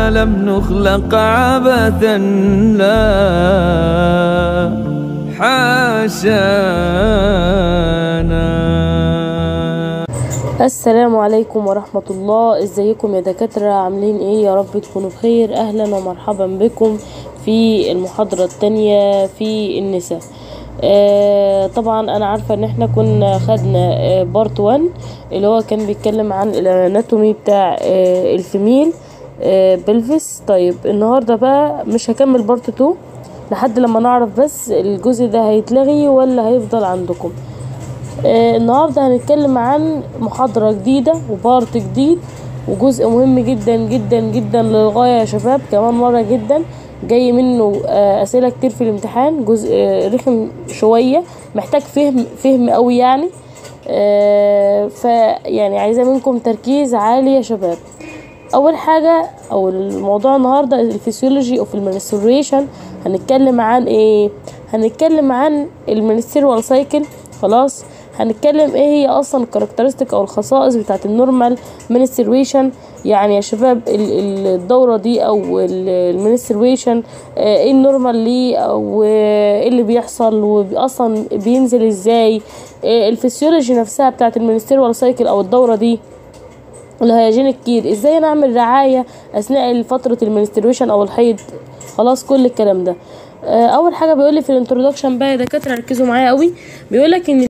ما لم نخلق عبثا، لا حاشانا. السلام عليكم ورحمة الله. ازيكم يا دكاترة؟ عاملين ايه؟ يا رب تكونوا بخير. اهلا ومرحبا بكم في المحاضرة التانية في النساء. طبعا انا عارفة ان احنا كنا خدنا بارت 1 اللي هو كان بيتكلم عن الاناتومي بتاع الفيميل بلفس. طيب النهاردة بقى مش هكمل بارت 2 لحد لما نعرف بس الجزء ده هيتلغي ولا هيفضل عندكم. النهاردة هنتكلم عن محاضرة جديدة وبارت جديد وجزء مهم جدا جدا جدا للغاية يا شباب، كمان مرة جدا جاي منه أسئلة كتير في الامتحان. جزء رخم شوية، محتاج فهم قوي يعني. فيعني عايزة منكم تركيز عالي يا شباب. اول حاجة او الموضوع النهاردة الفسيولوجي اوف المنستريشن. هنتكلم عن ايه؟ هنتكلم عن المنستريال سايكل. خلاص، هنتكلم ايه هي اصلا الكاركترستيك او الخصائص بتاعت النورمال منستريشن. يعني يا شباب الدورة دي او المنستريشن ايه النورمال ليه، او ايه اللي بيحصل واصلا بينزل ازاي. الفسيولوجي نفسها بتاعت المنستريال سايكل او الدورة دي، الهيجينيك كير، ازاي نعمل رعاية اثناء فترة المنستريشن او الحيض. خلاص كل الكلام ده. اول حاجة بيقولي في الانترودكشن بقى يا دكاترة ركزوا معايا قوي. بيقولك ان